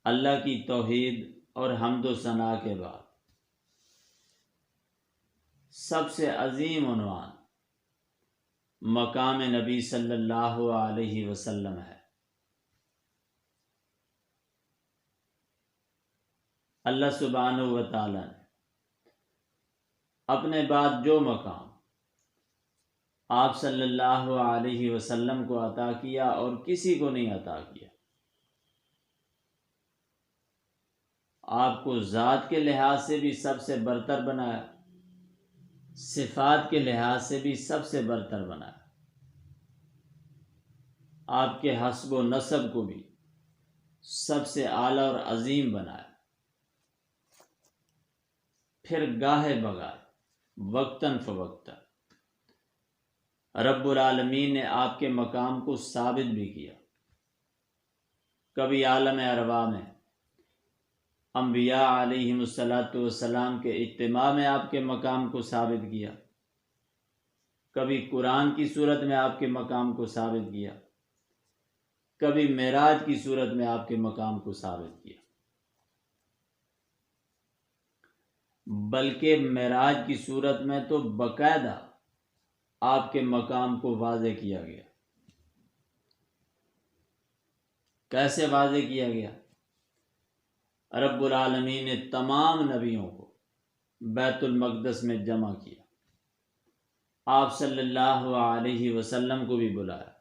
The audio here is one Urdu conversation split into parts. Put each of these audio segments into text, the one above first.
اللہ کی توحید اور حمد و ثنا کے بعد سب سے عظیم عنوان مقام نبی صلی اللہ علیہ وسلم ہے۔ اللہ سبحانہ و تعالی نے اپنے بعد جو مقام آپ صلی اللہ علیہ وسلم کو عطا کیا اور کسی کو نہیں عطا کیا، آپ کو ذات کے لحاظ سے بھی سب سے برتر بنایا، صفات کے لحاظ سے بھی سب سے برتر بنایا، آپ کے حسب و نسب کو بھی سب سے اعلیٰ اور عظیم بنایا۔ پھر گاہے بگاہے وقتاً فوقتاً رب العالمین نے آپ کے مقام کو ثابت بھی کیا۔ کبھی عالم ارواح میں انبیاء علیہم السلام کے اجتماع میں آپ کے مقام کو ثابت کیا، کبھی قرآن کی صورت میں آپ کے مقام کو ثابت کیا، کبھی معراج کی صورت میں آپ کے مقام کو ثابت کیا، بلکہ معراج کی صورت میں تو باقاعدہ آپ کے مقام کو واضح کیا گیا۔ کیسے واضح کیا گیا؟ رب العالمین نے تمام نبیوں کو بیت المقدس میں جمع کیا، آپ صلی اللہ علیہ وسلم کو بھی بلایا،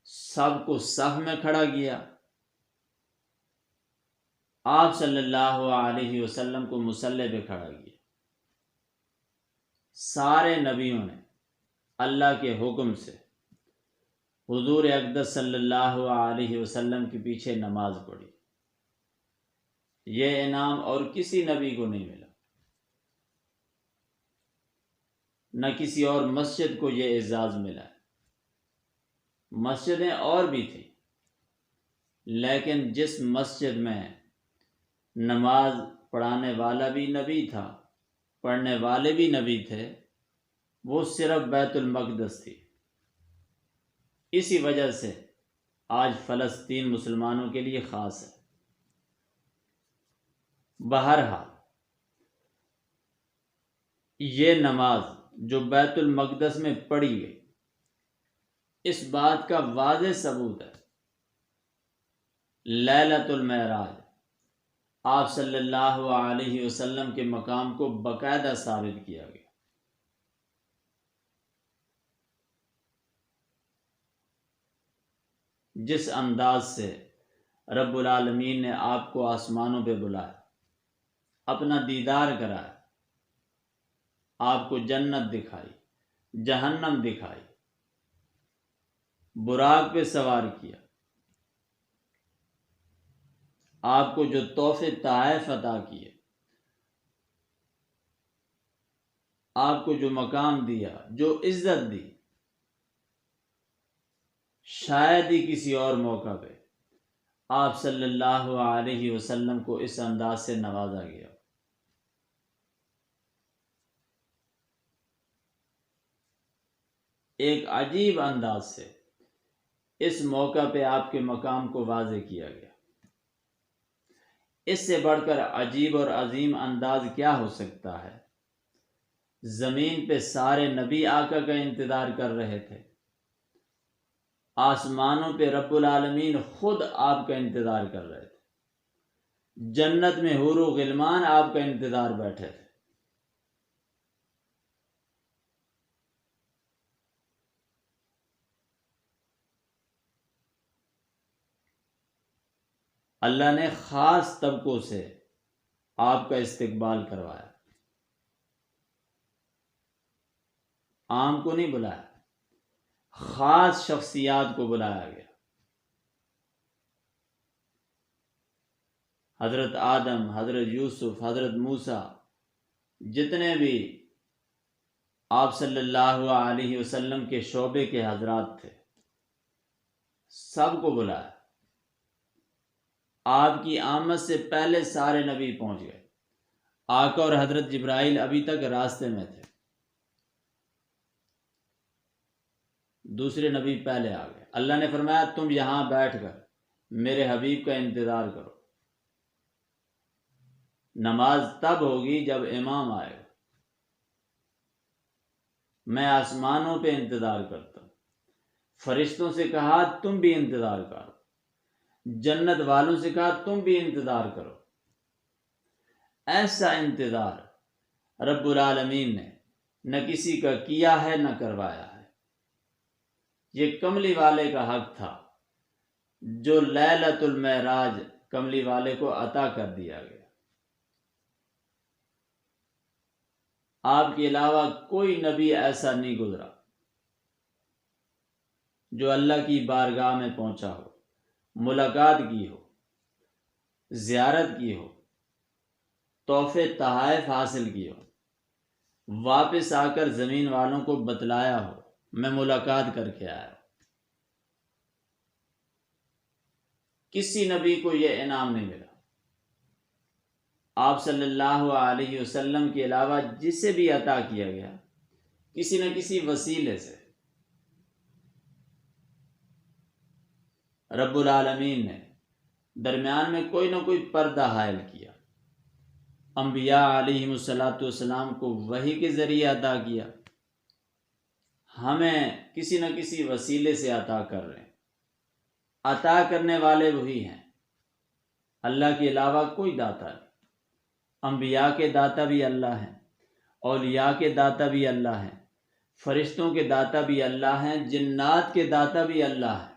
سب کو صف میں کھڑا کیا، آپ صلی اللہ علیہ وسلم کو مصلی پہ کھڑا کیا۔ سارے نبیوں نے اللہ کے حکم سے حضور اقدس صلی اللہ علیہ وسلم کے پیچھے نماز پڑھی۔ یہ انعام اور کسی نبی کو نہیں ملا، نہ کسی اور مسجد کو یہ اعزاز ملا ہے۔ مسجدیں اور بھی تھیں، لیکن جس مسجد میں نماز پڑھانے والا بھی نبی تھا، پڑھنے والے بھی نبی تھے، وہ صرف بیت المقدس تھی۔ اسی وجہ سے آج فلسطین مسلمانوں کے لیے خاص ہے۔ بہرحال یہ نماز جو بیت المقدس میں پڑھی گئی، اس بات کا واضح ثبوت ہے لیلۃ المعراج آپ صلی اللہ علیہ وسلم کے مقام کو باقاعدہ ثابت کیا گیا۔ جس انداز سے رب العالمین نے آپ کو آسمانوں پہ بلایا، اپنا دیدار کرایا، آپ کو جنت دکھائی، جہنم دکھائی، براق پہ سوار کیا، آپ کو جو تحفے تحائف عطا کیے، آپ کو جو مقام دیا، جو عزت دی، شاید ہی کسی اور موقع پہ آپ صلی اللہ علیہ وسلم کو اس انداز سے نوازا گیا۔ ایک عجیب انداز سے اس موقع پہ آپ کے مقام کو واضح کیا گیا۔ اس سے بڑھ کر عجیب اور عظیم انداز کیا ہو سکتا ہے؟ زمین پہ سارے نبی آقا کا انتظار کر رہے تھے، آسمانوں پہ رب العالمین خود آپ کا انتظار کر رہے تھے، جنت میں حور و غلمان آپ کا انتظار بیٹھے تھے۔ اللہ نے خاص طبقوں سے آپ کا استقبال کروایا، عام کو نہیں بلایا، خاص شخصیات کو بلایا گیا۔ حضرت آدم، حضرت یوسف، حضرت موسیٰ، جتنے بھی آپ صلی اللہ علیہ وسلم کے شعبے کے حضرات تھے، سب کو بلایا۔ آپ کی آمد سے پہلے سارے نبی پہنچ گئے، آقا اور حضرت جبرائیل ابھی تک راستے میں تھے۔ دوسرے نبی پہلے آ گئے۔ اللہ نے فرمایا تم یہاں بیٹھ کر میرے حبیب کا انتظار کرو، نماز تب ہوگی جب امام آئے گا، میں آسمانوں پہ انتظار کرتا ہوں۔ فرشتوں سے کہا تم بھی انتظار کرو، جنت والوں سے کہا تم بھی انتظار کرو۔ ایسا انتظار رب العالمین نے نہ کسی کا کیا ہے نہ کروایا ہے۔ یہ کملی والے کا حق تھا جو لیلۃ المعراج کملی والے کو عطا کر دیا گیا۔ آپ کے علاوہ کوئی نبی ایسا نہیں گزرا جو اللہ کی بارگاہ میں پہنچا ہو، ملاقات کی ہو، زیارت کی ہو، تحفے تحائف حاصل کی ہو، واپس آ کر زمین والوں کو بتلایا ہو میں ملاقات کر کے آیا ہوں۔ کسی نبی کو یہ انعام نہیں ملا۔ آپ صلی اللہ علیہ وسلم کے علاوہ جسے بھی عطا کیا گیا کسی نہ کسی وسیلے سے رب العالمین نے درمیان میں کوئی نہ کوئی پردہ حائل کیا۔ انبیاء علیہم السلام کو وحی کے ذریعے عطا کیا، ہمیں کسی نہ کسی وسیلے سے عطا کر رہے ہیں۔ عطا کرنے والے وہی ہیں، اللہ کے علاوہ کوئی داتا نہیں۔ انبیاء کے داتا بھی اللہ ہیں، اولیاء کے داتا بھی اللہ ہیں، فرشتوں کے داتا بھی اللہ ہیں، جنات کے داتا بھی اللہ ہیں۔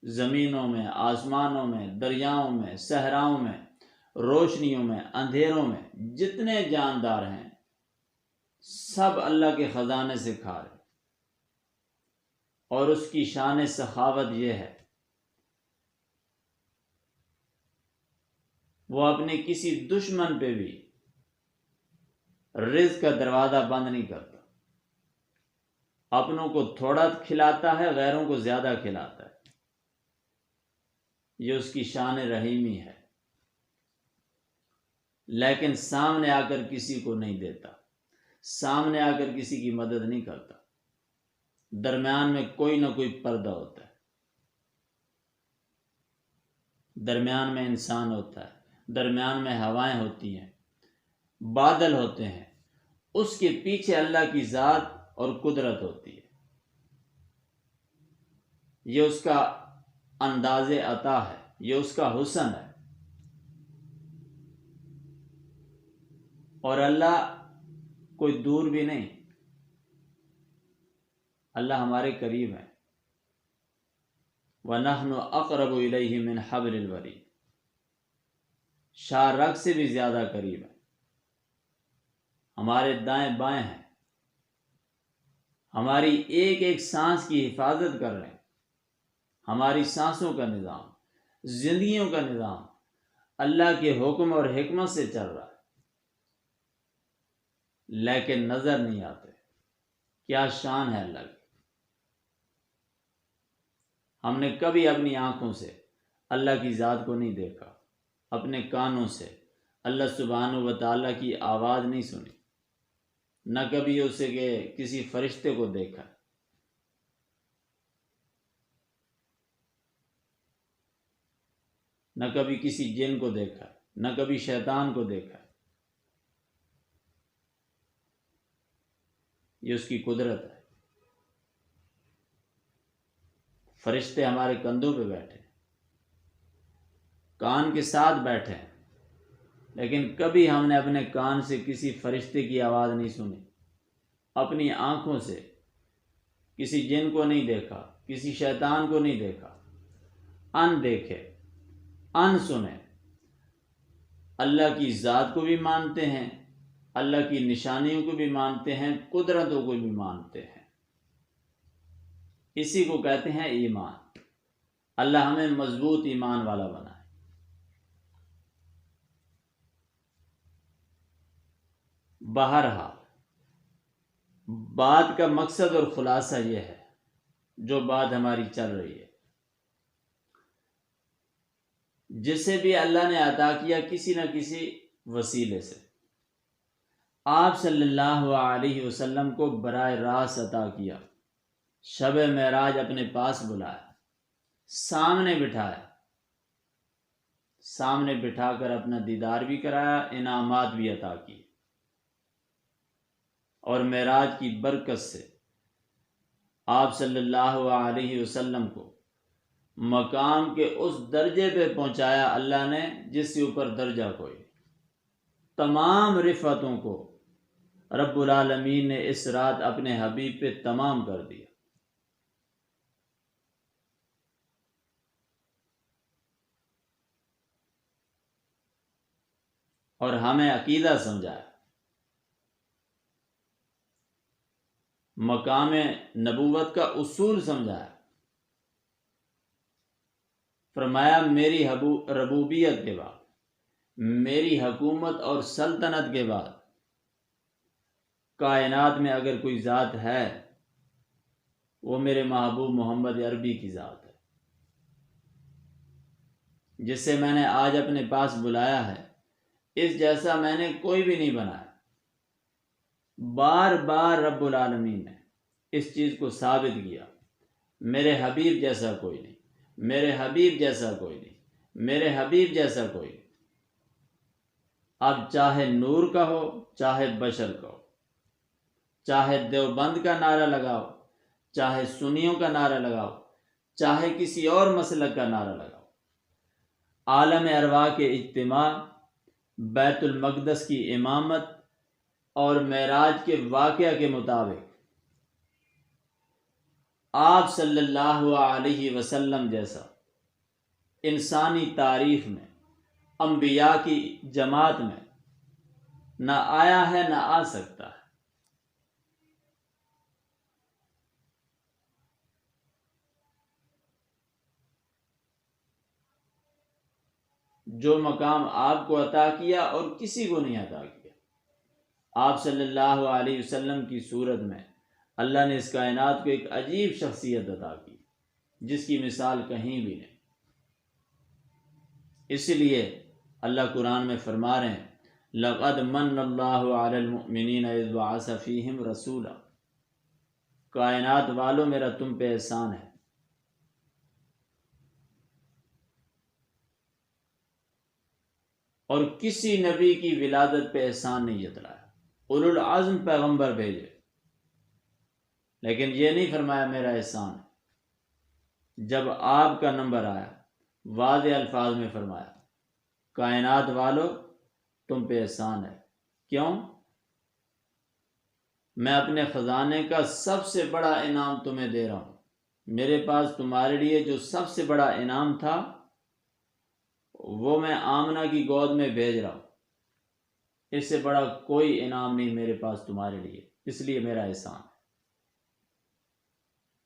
زمینوں میں، آسمانوں میں، دریاؤں میں، صحراؤں میں، روشنیوں میں، اندھیروں میں جتنے جاندار ہیں سب اللہ کے خزانے سے کھا رہے ہیں۔ اور اس کی شان سخاوت یہ ہے وہ اپنے کسی دشمن پہ بھی رزق کا دروازہ بند نہیں کرتا، اپنوں کو تھوڑا کھلاتا ہے، غیروں کو زیادہ کھلاتا ہے۔ یہ اس کی شان رحیمی ہے، لیکن سامنے آ کر کسی کو نہیں دیتا، سامنے آ کر کسی کی مدد نہیں کرتا۔ درمیان میں کوئی نہ کوئی پردہ ہوتا ہے، درمیان میں انسان ہوتا ہے، درمیان میں ہوائیں ہوتی ہیں، بادل ہوتے ہیں، اس کے پیچھے اللہ کی ذات اور قدرت ہوتی ہے۔ یہ اس کا انداز عطا ہے، یہ اس کا حسن ہے۔ اور اللہ کوئی دور بھی نہیں، اللہ ہمارے قریب ہے۔ وَنَحْنُ أَقْرَبُ إِلَيْهِ مِنْ حَبْلِ الْوَرِيدِ، شاہ رگ سے بھی زیادہ قریب ہے، ہمارے دائیں بائیں ہیں، ہماری ایک ایک سانس کی حفاظت کر رہے ہیں۔ ہماری سانسوں کا نظام، زندگیوں کا نظام اللہ کے حکم اور حکمت سے چل رہا ہے، لیکن نظر نہیں آتے۔ کیا شان ہے اللہ کی! ہم نے کبھی اپنی آنکھوں سے اللہ کی ذات کو نہیں دیکھا، اپنے کانوں سے اللہ سبحانہ و تعالیٰ کی آواز نہیں سنی، نہ کبھی اسے کہ کسی فرشتے کو دیکھا۔ نہ کبھی کسی جن کو دیکھا، نہ کبھی شیطان کو دیکھا۔ یہ اس کی قدرت ہے۔ فرشتے ہمارے کندھوں پہ بیٹھے، کان کے ساتھ بیٹھے ہیں، لیکن کبھی ہم نے اپنے کان سے کسی فرشتے کی آواز نہیں سنی، اپنی آنکھوں سے کسی جن کو نہیں دیکھا، کسی شیطان کو نہیں دیکھا۔ ان دیکھے، ان سنے، اللہ کی ذات کو بھی مانتے ہیں، اللہ کی نشانیوں کو بھی مانتے ہیں، قدرتوں کو بھی مانتے ہیں۔ اسی کو کہتے ہیں ایمان۔ اللہ ہمیں مضبوط ایمان والا بنائے۔ بہرحال بات کا مقصد اور خلاصہ یہ ہے، جو بات ہماری چل رہی ہے، جسے بھی اللہ نے عطا کیا کسی نہ کسی وسیلے سے، آپ صلی اللہ علیہ وسلم کو براہ راست عطا کیا، شب معراج اپنے پاس بلایا، سامنے بٹھا کر اپنا دیدار بھی کرایا، انعامات بھی عطا کیے، اور معراج کی برکت سے آپ صلی اللہ علیہ وسلم کو مقام کے اس درجے پہ پہنچایا اللہ نے جس سے اوپر درجہ کوئی نہیں۔ تمام رفعتوں کو رب العالمین نے اس رات اپنے حبیب پہ تمام کر دیا۔ اور ہمیں عقیدہ سمجھایا، مقام نبوت کا اصول سمجھایا، فرمایا میری ربوبیت کے بعد، میری حکومت اور سلطنت کے بعد کائنات میں اگر کوئی ذات ہے وہ میرے محبوب محمد عربی کی ذات ہے، جس سے میں نے آج اپنے پاس بلایا ہے۔ اس جیسا میں نے کوئی بھی نہیں بنایا۔ بار بار رب العالمین نے اس چیز کو ثابت کیا، میرے حبیب جیسا کوئی نہیں، میرے حبیب جیسا کوئی نہیں، میرے حبیب جیسا کوئی نہیں۔ اب چاہے نور کا ہو، چاہے بشر کا ہو، چاہے دیوبند کا نعرہ لگاؤ، چاہے سنیوں کا نعرہ لگاؤ، چاہے کسی اور مسلک کا نعرہ لگاؤ، عالم ارواح کے اجتماع، بیت المقدس کی امامت اور معراج کے واقعہ کے مطابق آپ صلی اللہ علیہ وسلم جیسا انسانی تاریخ میں، انبیاء کی جماعت میں نہ آیا ہے نہ آ سکتا ہے۔ جو مقام آپ کو عطا کیا اور کسی کو نہیں عطا کیا۔ آپ صلی اللہ علیہ وسلم کی صورت میں اللہ نے اس کائنات کو ایک عجیب شخصیت عطا کی جس کی مثال کہیں بھی نہیں۔ اس لیے اللہ قرآن میں فرما رہے ہیں لَقَدْ مَنَّ اللَّهُ عَلَى الْمُؤْمِنِينَ إِذْ بَعَثَ فِيهِمْ رَسُولًا، کائنات والوں میرا تم پہ احسان ہے۔ اور کسی نبی کی ولادت پہ احسان نہیں جتلایا، اولو العزم پیغمبر بھیجے، لیکن یہ نہیں فرمایا میرا احسان ہے۔ جب آپ کا نمبر آیا واضح الفاظ میں فرمایا کائنات والو تم پہ احسان ہے۔ کیوں؟ میں اپنے خزانے کا سب سے بڑا انعام تمہیں دے رہا ہوں۔ میرے پاس تمہارے لیے جو سب سے بڑا انعام تھا وہ میں آمنہ کی گود میں بھیج رہا ہوں۔ اس سے بڑا کوئی انعام نہیں میرے پاس تمہارے لیے، اس لیے میرا احسان ہے۔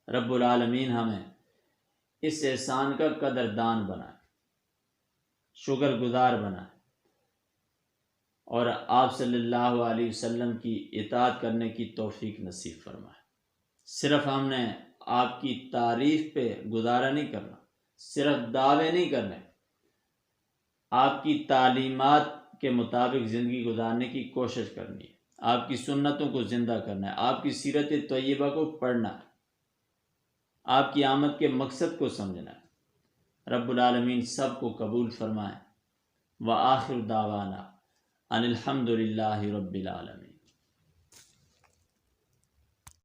رب العالمین ہمیں اس احسان کا قدردان بنائے، شکر گزار بنائے، اور آپ صلی اللہ علیہ وسلم کی اطاعت کرنے کی توفیق نصیب فرمائے۔ صرف ہم نے آپ کی تعریف پہ گزارا نہیں کرنا، صرف دعوے نہیں کرنے، آپ کی تعلیمات کے مطابق زندگی گزارنے کی کوشش کرنی ہے، آپ کی سنتوں کو زندہ کرنا ہے، آپ کی سیرت طیبہ کو پڑھنا ہے، آپ کی آمد کے مقصد کو سمجھنا ہے۔ رب العالمین سب کو قبول فرمائے۔ وآخر دعوانا ان الحمد للہ رب العالمین۔